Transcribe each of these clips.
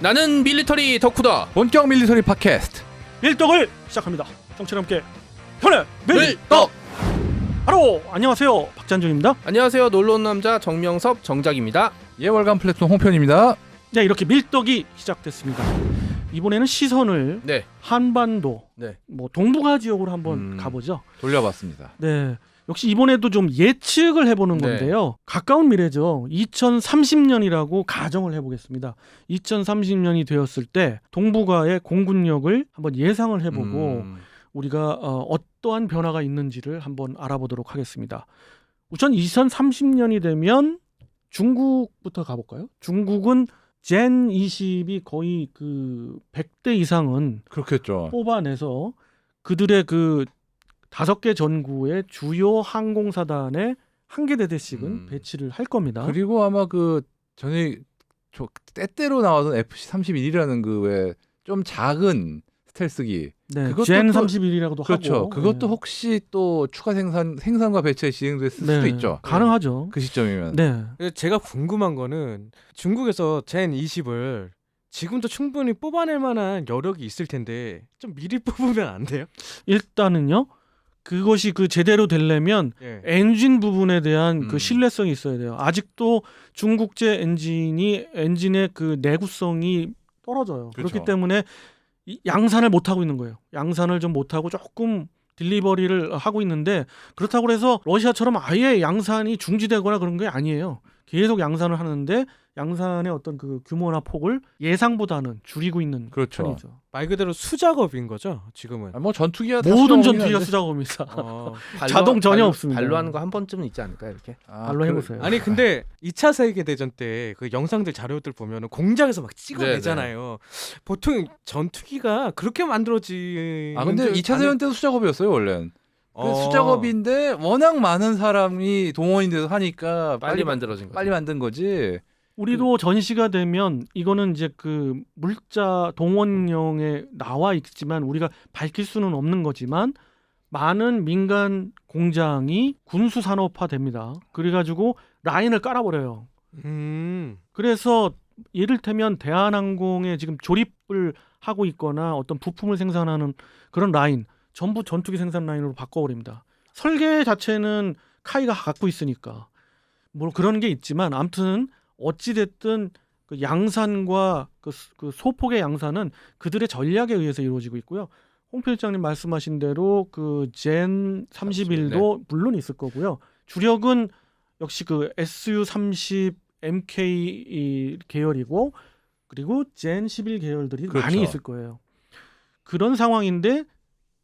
나는 밀리터리 덕후다. 본격 밀리터리 팟캐스트 밀떡을 시작합니다. 정치와 함께 편해 밀떡. 바로 안녕하세요, 박찬준입니다. 안녕하세요, 놀러온 남자 정명섭 정작입니다. 예월간 플랫폼 홍편입니다. 네, 이렇게 밀떡이 시작됐습니다. 이번에는 시선을 네. 한반도, 네. 뭐 동북아 지역으로 한번 가보죠. 돌려봤습니다. 네, 역시 이번에도 좀 예측을 해보는 네. 건데요. 가까운 미래죠. 2030년이라고 가정을 해보겠습니다. 2030년이 되었을 때 동북아의 공군력을 한번 예상을 해보고 우리가 어떠한 변화가 있는지를 한번 알아보도록 하겠습니다. 우선 2030년이 되면 중국부터 가볼까요? 중국은 젠 20이 거의 그 100대 이상은 그렇겠죠. 뽑아내서 그들의 그 5개 전구의 주요 항공사단에 한 개 대대씩은 배치를 할 겁니다. 그리고 아마 그 전에 저 때때로 나왔던 FC-31이라는 그 왜 좀 작은 스텔스기. 네, 그것도 젠 또- 31이라고도 그렇죠. 하고. 그것도 네. 혹시 또 추가 생산과 배치에 진행됐을 네, 수도 있죠. 가능하죠. 그 시점이면. 네. 제가 궁금한 거는 중국에서 젠 20을 지금도 충분히 뽑아낼 만한 여력이 있을 텐데 좀 미리 뽑으면 안 돼요? 일단은요. 그것이 그 제대로 되려면 예. 엔진 부분에 대한 그 음. 신뢰성이 있어야 돼요. 아직도 중국제 엔진의 그 내구성이 떨어져요. 그렇죠. 그렇기 때문에 양산을 못 하고 있는 거예요. 양산을 좀 못 하고 조금 딜리버리를 하고 있는데 그렇다고 해서 러시아처럼 아예 양산이 중지되거나 그런 게 아니에요. 계속 양산을 하는데 양산의 어떤 그 규모나 폭을 예상보다는 줄이고 있는 그렇죠. 편이죠. 말 그대로 수작업인 거죠 지금은. 뭐 전투기야 다 모든 수정하긴 전투기가 한데. 수작업입니다. 어. 자동 전혀 없습니다. 발로 하는 거 한 번쯤은 있지 않을까 이렇게. 발로 해보세요. 아니 근데 2차 세계대전 때 그 영상들 자료들 보면 공장에서 막 찍어내잖아요. 보통 전투기가 그렇게 만들어지. 근데 2차 세전 때도 수작업이었어요 원래는. 그 수작업인데 워낙 많은 사람이 동원이 돼서 하니까 빨리 만들어진 거. 빨리 만든 거지. 우리도 전시가 되면 이거는 이제 그 물자 동원령에 나와 있지만 우리가 밝힐 수는 없는 거지만 많은 민간 공장이 군수 산업화됩니다. 그래가지고 라인을 깔아버려요. 그래서 예를테면 대한항공에 지금 조립을 하고 있거나 어떤 부품을 생산하는 그런 라인 전부 전투기 생산 라인으로 바꿔버립니다. 설계 자체는 카이가 갖고 있으니까 뭐 그런 게 있지만 아무튼 어찌됐든 그 양산과 그 소폭의 양산은 그들의 전략에 의해서 이루어지고 있고요. 홍 필장님 말씀하신 대로 그 젠 31도 물론 있을 거고요. 주력은 역시 그 SU-30 MK 계열이고 그리고 젠 11 계열들이 그렇죠. 많이 있을 거예요. 그런 상황인데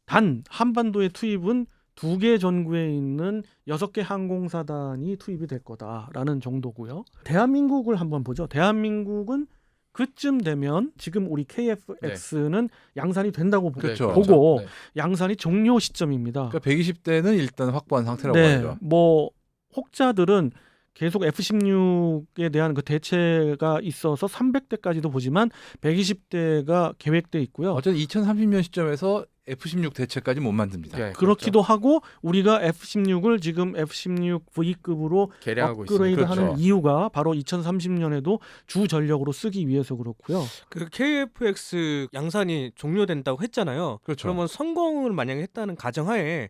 단 한반도의 투입은 2개 전구에 있는 6개 항공사단이 투입이 될 거다라는 정도고요. 대한민국을 한번 보죠. 대한민국은 그쯤 되면 지금 우리 KF-X는 양산이 된다고 그렇죠. 보고 네. 양산이 종료 시점입니다. 그러니까 120대는 일단 확보한 상태라고 네, 하죠. 뭐 혹자들은 계속 F-16에 대한 그 대체가 있어서 300대까지도 보지만 120대가 계획돼 있고요. 어쨌든 2030년 시점에서 F-16 대체까지 못 만듭니다. 네, 그렇기도 하고 우리가 F-16을 지금 F-16V급으로 개량하고 업그레이드하는 그렇죠. 이유가 바로 2030년에도 주 전력으로 쓰기 위해서 그렇고요. 그 KF-X 양산이 종료된다고 했잖아요. 그렇죠. 그러면 성공을 만약에 했다는 가정하에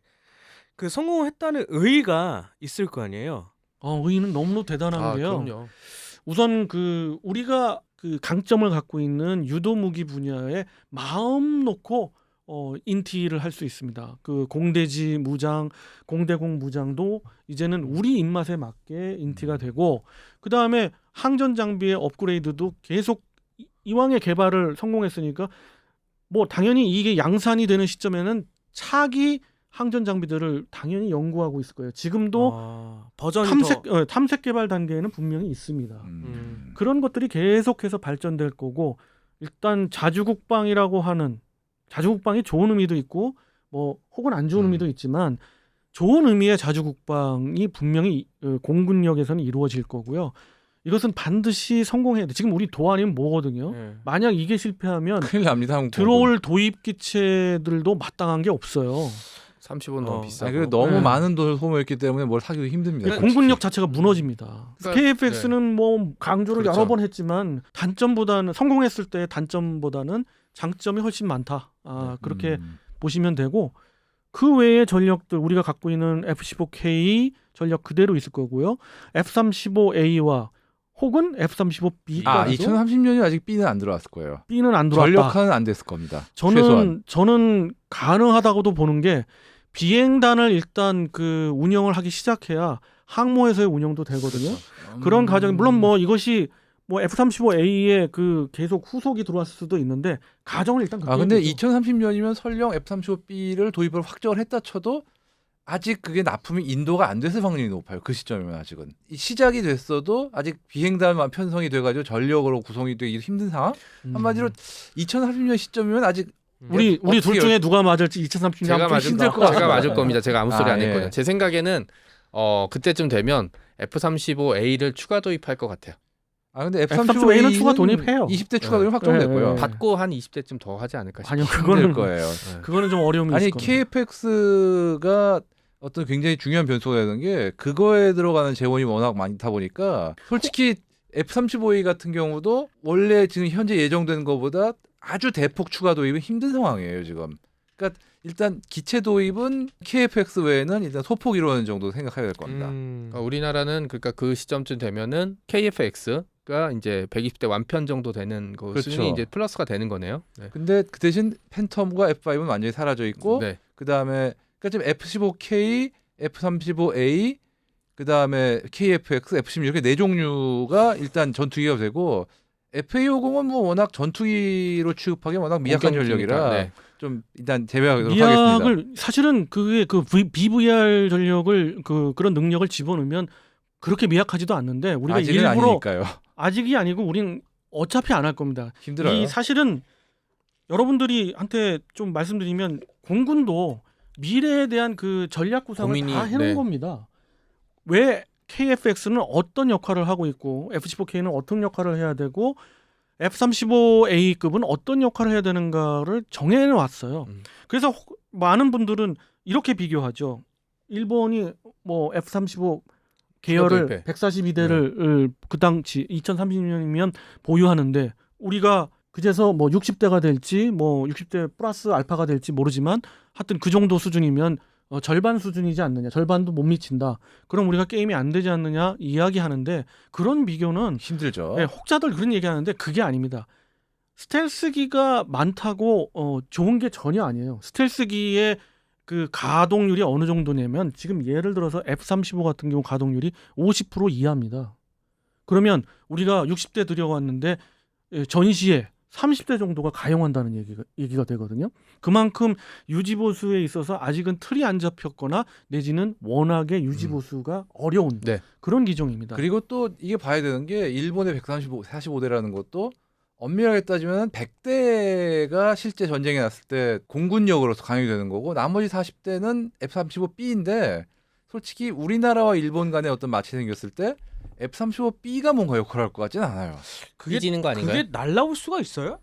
그 성공했다는 의의가 있을 거 아니에요. 의의는 너무 대단한 게요. 그럼요. 우선 그 우리가 그 강점을 갖고 있는 유도 무기 분야에 마음 놓고 인티를 할 수 있습니다. 그 공대지 무장, 공대공 무장도 이제는 우리 입맛에 맞게 인티가 되고 그 다음에 항전 장비의 업그레이드도 계속 이왕의 개발을 성공했으니까 뭐 당연히 이게 양산이 되는 시점에는 차기 항전 장비들을 당연히 연구하고 있을 거예요. 지금도 버전이 탐색 개발 단계에는 분명히 있습니다. 그런 것들이 계속해서 발전될 거고 일단 자주국방이라고 하는 자주국방이 좋은 의미도 있고 뭐 혹은 안 좋은 의미도 있지만 좋은 의미의 자주국방이 분명히 공군력에서는 이루어질 거고요. 이것은 반드시 성공해야 돼. 지금 우리 도안이면 뭐거든요. 만약 이게 실패하면 큰일 납니다. 한국 들어올 도입 기체들도 마땅한 게 없어요. 35는 너무 비싸고. 아니, 너무 네. 많은 돈을 소모했기 때문에 뭘 사기도 힘듭니다. 네, 공군력 자체가 무너집니다. 그러니까, KF-X는 뭐 강조를 그렇죠. 여러 번 했지만 단점보다는 성공했을 때 단점보다는 장점이 훨씬 많다. 그렇게 보시면 되고 그 외의 전력들 우리가 갖고 있는 F-15K 전력 그대로 있을 거고요. F-35A와 혹은 F-35B까지도 2030년이 아직 B는 안 들어왔을 거예요. B는 안 들어왔다. 전력화는 안 됐을 겁니다. 최소한. 저는 가능하다고도 보는 게 비행단을 일단 그 운영을 하기 시작해야 항모에서의 운영도 되거든요. 그런 과정 물론 뭐 이것이 뭐 F-35A에 그 계속 후속이 들어왔을 수도 있는데 가정을 일단 근데 거죠. 2030년이면 설령 F-35B를 도입을 확정을 했다 쳐도 아직 그게 납품이 인도가 안 됐을 확률이 높아요. 그 시점이면 아직은. 시작이 됐어도 아직 비행단만 편성이 돼가지고 전력으로 구성이 되기 힘든 상황? 한마디로 2030년 시점이면 아직 우리 둘 중에 누가 맞을지 2030년 제가 맞을 겁니다. 제가 아무 소리 안 예. 했거든요. 제 생각에는 그때쯤 되면 F-35A를 추가 도입할 것 같아요. 근데 F-35A는 추가 도입해요. 20대 추가 도입 확정됐고요. 네. 받고 한 20대쯤 더 하지 않을까 싶어요. 아니요, 힘들 거예요. 그거는 좀 어려움이 아니 있을 겁니다. KF-X가 어떤 굉장히 중요한 변수가 되는 게 그거에 들어가는 재원이 워낙 많다 보니까 솔직히 F-35A 같은 경우도 원래 지금 현재 예정된 것보다 아주 대폭 추가 도입은 힘든 상황이에요 지금. 그러니까 일단 기체 도입은 KF-X 외에는 일단 소폭 이루어지는 정도 생각해야 될 겁니다. 그러니까 우리나라는 그러니까 그 시점쯤 되면은 KF-X가 이제 120대 완편 정도 되는 거 그렇죠. 수준이 이제 플러스가 되는 거네요. 네. 근데 그 대신 팬텀과 F5는 완전히 사라져 있고 네. 그다음에 그러니까 지금 F-15K, F-35A 그다음에 KF-X, F-16 이렇게 네 종류가 일단 전투기가 되고 FA-50은 뭐 워낙 전투기로 취급하기 워낙 미약한 전력이라 네. 좀 일단 제외하도록 하겠습니다. 미약을 사실은 그게 그 BVR 전력을 그런 능력을 집어넣으면 그렇게 미약하지도 않는데 우리가 아직은 일부러 아니니까요. 아직이 아니고 우린 어차피 안 할 겁니다. 힘들어요. 이 사실은 여러분들이 한테 좀 말씀드리면 공군도 미래에 대한 그 전략 구상을 고민이, 다 해놓은 네. 겁니다. 왜 KF-X는 어떤 역할을 하고 있고 F-15K는 어떤 역할을 해야 되고 F-35A급은 어떤 역할을 해야 되는가를 정해놨어요. 그래서 많은 분들은 이렇게 비교하죠. 일본이 뭐 F-35 계열을 도입해. 142대를 그 당시 2030년이면 보유하는데 우리가 그제서 뭐 60대가 될지 뭐 60대 플러스 알파가 될지 모르지만 하여튼 그 정도 수준이면 절반 수준이지 않느냐, 절반도 못 미친다. 그럼 우리가 게임이 안 되지 않느냐 이야기하는데 그런 비교는 힘들죠. 네, 혹자들 그런 얘기하는데 그게 아닙니다. 스텔스기가 많다고 좋은 게 전혀 아니에요. 스텔스기의 그 가동률이 어느 정도냐면 지금 예를 들어서 F-35 같은 경우 가동률이 50% 이하입니다. 그러면 우리가 60대 들여왔는데 전시에 30대 정도가 가용한다는 얘기가 되거든요. 그만큼 유지보수에 있어서 아직은 틀이 안 잡혔거나 내지는 워낙에 유지보수가 어려운 네. 그런 기종입니다. 그리고 또 이게 봐야 되는 게 일본의 145대라는 것도 엄밀하게 따지면 100대가 실제 전쟁에 났을 때 공군력으로서 강용이 되는 거고 나머지 40대는 F-35B인데 솔직히 우리나라와 일본 간에 어떤 마찰이 생겼을 때 F-35B가 뭔가 역할을 할 것 같지는 않아요. 삐지는 거 아닌가요? 그게 날라올 수가 있어요?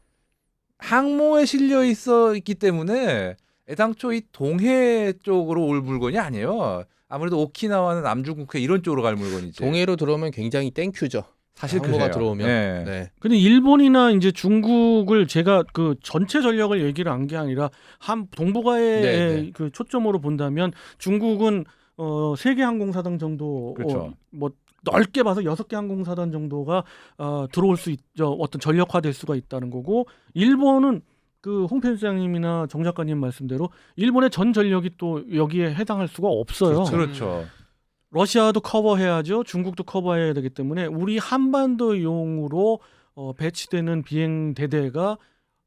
항모에 실려 있기 때문에 애당초 이 동해 쪽으로 올 물건이 아니에요. 아무래도 오키나와는 남중국해 이런 쪽으로 갈 물건이지. 동해로 들어오면 굉장히 땡큐죠. 사실 항모가 그래요. 들어오면. 네. 네. 근데 일본이나 이제 중국을 제가 그 전체 전력을 얘기를 한 게 아니라 한 동북아의 네. 그 초점으로 본다면 중국은 세계 항공사단 정도 그렇죠. 뭐 넓게 봐서 6개 항공사단 정도가 들어올 수 있죠. 어떤 전력화될 수가 있다는 거고 일본은 그 홍 편집장님이나 정 작가님 말씀대로 일본의 전 전력이 또 여기에 해당할 수가 없어요. 그렇죠. 러시아도 커버해야죠. 중국도 커버해야 되기 때문에 우리 한반도용으로 배치되는 비행 대대가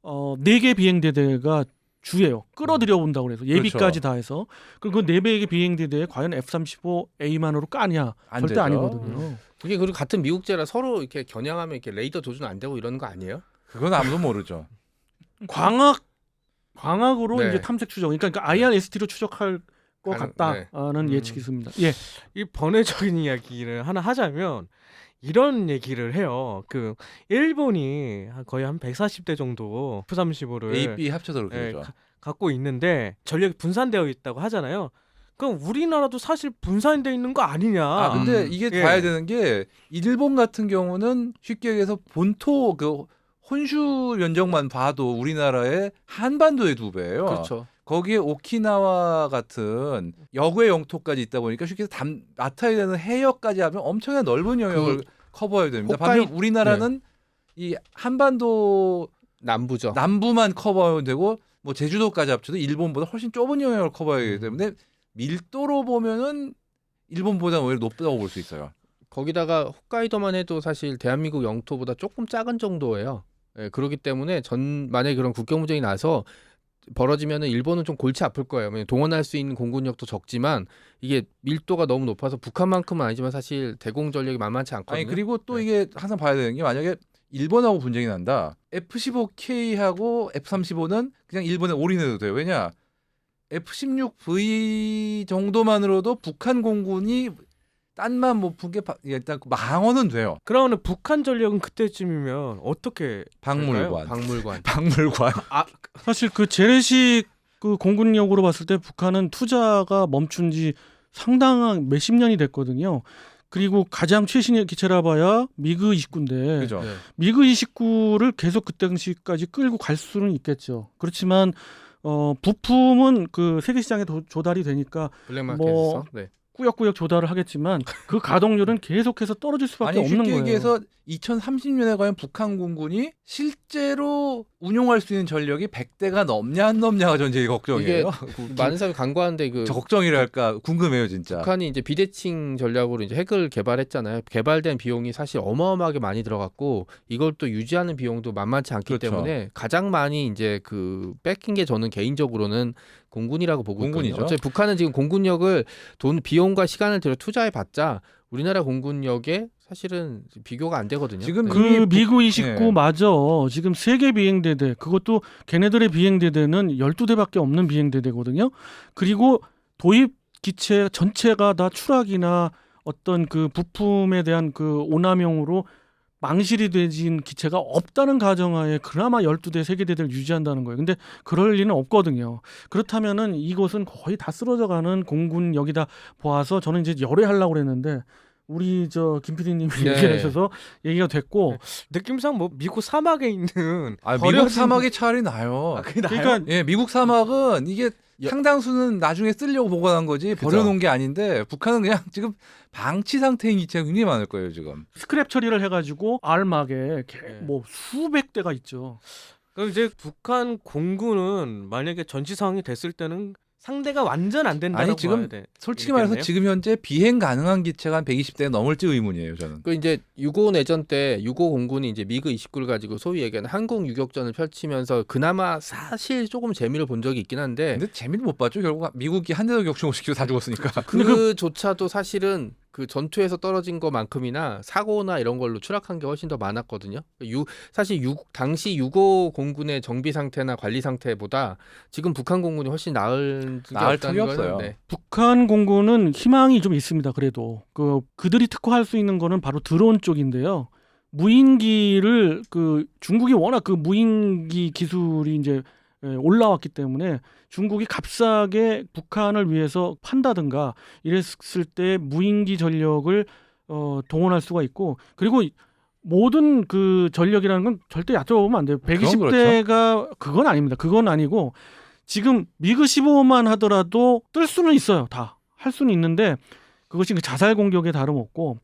4개 비행 대대가 주예요. 끌어들여 온다고 그래서 예비까지 그렇죠. 다 해서 그리고 그 4개의 비행 대대에 과연 F-35A만으로 까냐? 안 절대 되죠. 아니거든요. 그게 그리고 같은 미국제라 서로 이렇게 겨냥하면 이렇게 레이더 조준 안 되고 이러는 거 아니에요? 그건 아무도 모르죠. 광학으로 네. 이제 탐색 추적. 그러니까 IRST로 추적할 것 네. 같다는 예측이 있습니다. 예. 이 번외적인 이야기를 하나 하자면 이런 얘기를 해요. 그 일본이 거의 한 140대 정도 F-35를 A, B 합쳐서 그렇게 되죠. 갖고 있는데 전력이 분산되어 있다고 하잖아요. 그럼 우리나라도 사실 분산되어 있는 거 아니냐? 근데 이게 예. 봐야 되는 게 일본 같은 경우는 쉽게 얘기해서 본토 그 혼슈 면적만 봐도 우리나라의 한반도의 2배예요. 그렇죠. 거기에 오키나와 같은 여구의 영토까지 있다 보니까 쉽게 해서 맡아야 되는 해역까지 하면 엄청나게 넓은 영역을 커버해야 됩니다. 반면 우리나라는 이 한반도 남부죠. 남부만 커버하면 되고 뭐 제주도까지 합쳐도 일본보다 훨씬 좁은 영역을 커버해야 하기 때문에 밀도로 보면은 일본보다 오히려 높다고 볼 수 있어요. 거기다가 홋카이도만 해도 사실 대한민국 영토보다 조금 작은 정도예요. 예, 그렇기 때문에 만약에 그런 국경 분쟁이 나서 벌어지면은 일본은 좀 골치 아플 거예요. 동원할 수 있는 공군력도 적지만 이게 밀도가 너무 높아서 북한만큼은 아니지만 사실 대공 전력이 만만치 않거든요. 아니 그리고 또 이게 항상 봐야 되는 게 만약에 일본하고 분쟁이 난다. F-15K하고 F-35는 그냥 일본에 올인해도 돼요. 왜냐? F-16V 정도만으로도 북한 공군이 딴만 못 푼 게 일단 망언은 돼요. 그러면 북한 전력은 그때쯤이면 어떻게 박물관. 박물관. 사실 그 재래식 그 공군력으로 봤을 때 북한은 투자가 멈춘 지 상당한 몇십 년이 됐거든요. 그리고 가장 최신의 기체라 봐야 미그 29인데 그죠? 네. 미그 29를 계속 그때 당시까지 끌고 갈 수는 있겠죠. 그렇지만 부품은 그 세계 시장에 조달이 되니까 블랙마켓에서. 네. 꾸역꾸역 조달을 하겠지만 그 가동률은 계속해서 떨어질 수밖에 아니 없는 쉽게 거예요. 얘기해서 2030년에 과연 북한 공군이 실제로 운용할 수 있는 전력이 100대가 넘냐 안 넘냐가 전 제일 걱정이에요. 이게 많은 사람이 간과하는데 저 걱정이랄까 궁금해요 진짜. 북한이 이제 비대칭 전략으로 이제 핵을 개발했잖아요. 개발된 비용이 사실 어마어마하게 많이 들어갔고 이걸 또 유지하는 비용도 만만치 않기 그렇죠. 때문에 가장 많이 이제 그 뺏긴 게 저는 개인적으로는 공군이라고 보고 공군이죠. 있거든요. 어차피 북한은 지금 공군력을 비용과 시간을 들여 투자해봤자 우리나라 공군력에 사실은 비교가 안 되거든요. 지금 네. 그 미그 29 네. 맞아. 지금 세계 비행대대 그것도 걔네들의 비행대대는 12대밖에 없는 비행대대거든요. 그리고 도입 기체 전체가 다 추락이나 어떤 그 부품에 대한 그 오남용으로 망실이 되진 기체가 없다는 가정하에 그나마 12대 세계대대를 유지한다는 거예요. 근데 그럴 리는 없거든요. 그렇다면은 이것은 거의 다 쓰러져가는 공군력이다 보아서 저는 이제 열애하려고 그랬는데 우리 저 김 PD님이 네. 얘기를 하셔서 얘기가 됐고 느낌상 뭐 미국 사막에 있는 미국 사막이 차라리 나요. 그게 나요? 그러니까 예, 미국 사막은 이게 상당수는 나중에 쓰려고 보관한 거지 버려놓은 게 아닌데 북한은 그냥 지금 방치 상태인 기체가 굉장히 많을 거예요 지금. 스크랩 처리를 해가지고 알막에 네. 뭐 수백 대가 있죠. 그럼 이제 북한 공군은 만약에 전시 상황이 됐을 때는 상대가 완전 안 된다고 아니, 지금 봐야 돼. 솔직히 말해서 있겠네요? 지금 현재 비행 가능한 기체가 한 120대 넘을지 의문이에요 저는. 그 이제 6.5 내전 때 6.5 공군이 이제 미그 29를 가지고 소위 얘기하는 항공 유격전을 펼치면서 그나마 사실 조금 재미를 본 적이 있긴 한데 근데 재미를 못 봤죠. 결국 미국이 한 대도 격추 못 시키고 다 죽었으니까. 그조차도 사실은 그 전투에서 떨어진 것만큼이나 사고나 이런 걸로 추락한 게 훨씬 더 많았거든요. 사실 당시 6.5 공군의 정비 상태나 관리 상태보다 지금 북한 공군이 훨씬 나을 턱이 없어요. 네. 북한 공군은 희망이 좀 있습니다. 그래도 그들이 특화할 수 있는 거는 바로 드론 쪽인데요. 무인기를 그 중국이 워낙 그 무인기 기술이 이제 올라왔기 때문에 중국이 값싸게 북한을 위해서 판다든가 이랬을 때 무인기 전력을 동원할 수가 있고 그리고 모든 그 전력이라는 건 절대 얕잡으면 안 돼요. 120대가 그건 아닙니다. 그건 아니고 지금 미그 15만 하더라도 뜰 수는 있어요. 다 할 수는 있는데 그것이 그 자살 공격에 다름없고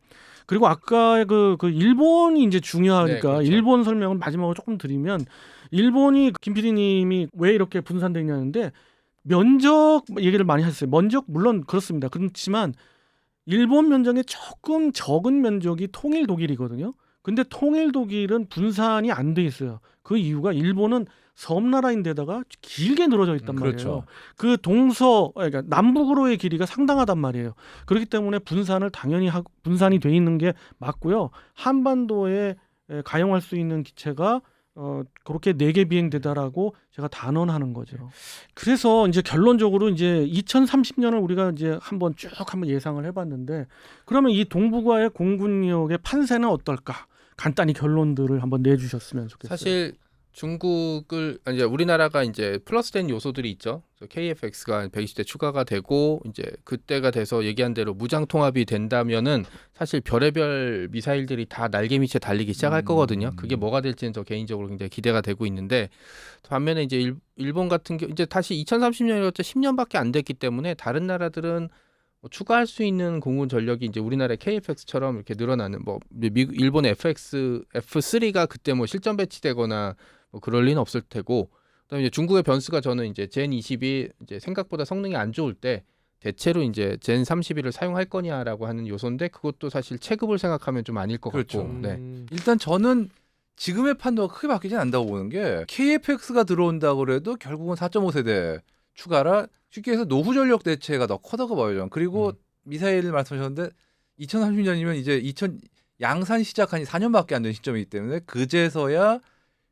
그리고 아까 그 일본이 이제 중요하니까 네, 그렇죠. 일본 설명을 마지막으로 조금 드리면 일본이 김 PD님이 왜 이렇게 분산됐냐는데 면적 얘기를 많이 하셨어요. 면적 물론 그렇습니다. 그렇지만 일본 면적에 조금 적은 면적이 통일 독일이거든요. 근데 통일 독일은 분산이 안 돼 있어요. 그 이유가 일본은 섬나라인데다가 길게 늘어져 있단 말이에요. 그렇죠. 그 그러니까 남북으로의 길이가 상당하단 말이에요. 그렇기 때문에 분산을 당연히 분산이 돼 있는 게 맞고요. 한반도에 가용할 수 있는 기체가 그렇게 4개 비행되다라고 제가 단언하는 거죠. 그래서 이제 결론적으로 이제 2030년을 우리가 이제 한번 예상을 해봤는데 그러면 이 동북아의 공군력의 판세는 어떨까? 간단히 결론들을 한번 내주셨으면 좋겠어요. 사실 중국을 이제 우리나라가 이제 플러스된 요소들이 있죠. KF-X가 120대 추가가 되고 이제 그때가 돼서 얘기한 대로 무장 통합이 된다면은 사실 별의별 미사일들이 다 날개 밑에 달리기 시작할 거거든요. 그게 뭐가 될지는 저 개인적으로 굉장히 기대가 되고 있는데 반면에 이제 일본 같은 경우 이제 다시 2030년이었죠. 10년밖에 안 됐기 때문에 다른 나라들은 뭐 추가할 수 있는 공군 전력이 이제 우리나라의 KF-X처럼 이렇게 늘어나는 뭐 일본의 F3가 그때 뭐 실전 배치되거나 뭐 그럴 리는 없을 테고 그다음에 이제 중국의 변수가 저는 이제 젠 20이 이제 생각보다 성능이 안 좋을 때 대체로 이제 젠 31을 사용할 거냐라고 하는 요소인데 그것도 사실 체급을 생각하면 좀 아닐 것 그렇죠. 같고 네. 일단 저는 지금의 판도가 크게 바뀌진 않다고 보는 게 KF-X가 들어온다고 그래도 결국은 4.5세대 추가라 쉽게 해서 노후 전력 대체가 더 커다고 봐요. 그리고 미사일 말씀하셨는데 2030년이면 이제 양산 시작한 지 4년밖에 안 된 시점이기 때문에 그제서야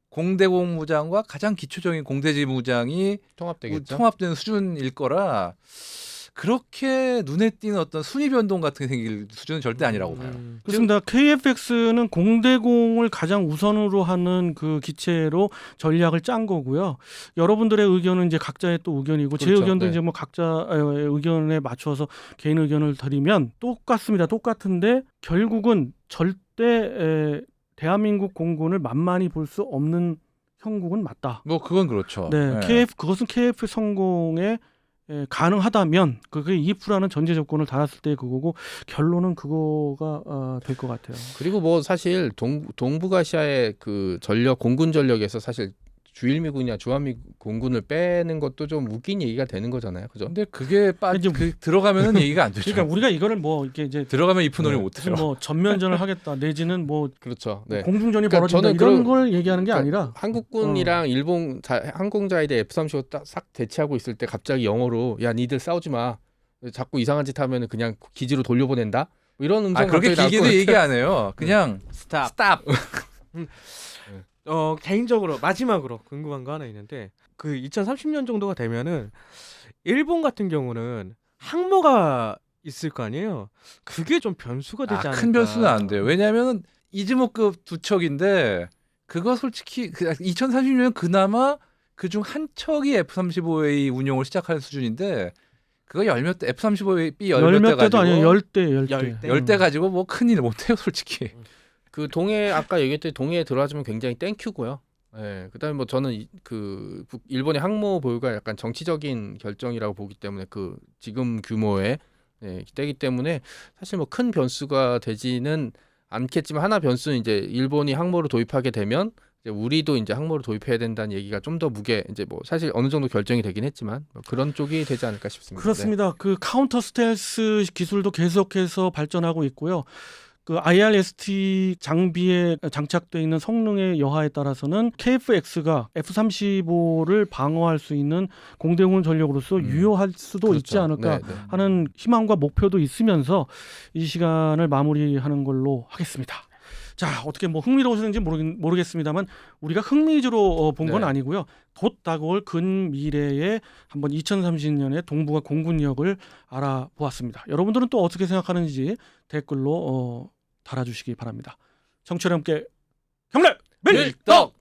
공대공 무장과 가장 기초적인 공대지 무장이 통합되겠죠. 통합되는 수준일 거라 그렇게 눈에 띄는 어떤 순위 변동 같은 게 생길 수준은 절대 아니라고 봐요. 그렇습니다. KF-X는 공대공을 가장 우선으로 하는 그 기체로 전략을 짠 거고요. 여러분들의 의견은 이제 각자의 또 의견이고 제 그렇죠. 의견도 네. 이제 뭐 각자의 의견에 맞춰서 개인 의견을 드리면 똑같습니다. 똑같은데 결국은 절대 대한민국 공군을 만만히 볼 수 없는 형국은 맞다. 뭐 그건 그렇죠. 네, 네. 그것은 KF 성공에 가능하다면 그게 이프라는 전제 조건을 달았을 때 그거고 결론은 그거가 될 것 같아요. 그리고 뭐 사실 동북아시아의 그 전력 공군 전력에서 사실 주일미군이나 주한미 공군을 빼는 것도 좀 웃긴 얘기가 되는 거잖아요, 그죠? 근데 그게 이제 들어가면은 얘기가 안 되죠. 그러니까 우리가 이거를 뭐 이렇게 이제 들어가면 이프논이 네. 못 해요. 뭐 전면전을 하겠다 내지는 뭐 그렇죠. 네. 공중전이 그러니까 벌어진다 저는 이런 그런- 걸 얘기하는 게 그러니까 아니라 한국군이랑 일본 항공자위대 F-35 싹 대치하고 있을 때 갑자기 영어로 야 니들 싸우지 마. 자꾸 이상한 짓 하면은 그냥 기지로 돌려보낸다. 뭐 이런 음성 그렇게 갑자기 나올 길게도 것 얘기 안 해요. 그냥 스탑. 스탑. 개인적으로 마지막으로 궁금한 거 하나 있는데 그 2030년 정도가 되면은 일본 같은 경우는 항모가 있을 거 아니에요. 그게 좀 변수가 되지 않을까? 큰 변수는 안 돼요. 왜냐하면 이즈모급 두 척인데 그거 솔직히 2030년은 그나마 그중 한 척이 F-35A 운용을 시작할 수준인데 그거 열몇 대 F-35B 열몇 대 대도 가지고 아니에요. 열대. 열대 가지고 뭐 큰일 못해요 솔직히. 그 동해 아까 얘기했듯이 동해에 들어와주면 굉장히 땡큐고요. 예. 그다음에 뭐 저는 일본의 항모 보유가 약간 정치적인 결정이라고 보기 때문에 그 지금 규모의 때기 때문에 사실 뭐 큰 변수가 되지는 않겠지만 하나 변수는 이제 일본이 항모를 도입하게 되면 이제 우리도 이제 항모를 도입해야 된다는 얘기가 좀 더 무게 이제 뭐 사실 어느 정도 결정이 되긴 했지만 뭐 그런 쪽이 되지 않을까 싶습니다. 그렇습니다. 그 카운터 스텔스 기술도 계속해서 발전하고 있고요. 그 IRST 장비에 장착되어 있는 성능의 여하에 따라서는 KF-X가 F-35를 방어할 수 있는 공대공 전력으로서 유효할 수도 그렇죠. 있지 않을까 네, 네. 하는 희망과 목표도 있으면서 이 시간을 마무리하는 걸로 하겠습니다. 자, 어떻게 뭐 흥미로우셨는지 모르겠습니다만 우리가 흥미주로 본 건 네. 아니고요. 곧 다가올 근미래에 한번 2030년에 동북아 공군력을 알아보았습니다. 여러분들은 또 어떻게 생각하는지 댓글로 달아주시기 바랍니다. 청취자 여러분께 경례 밀떡!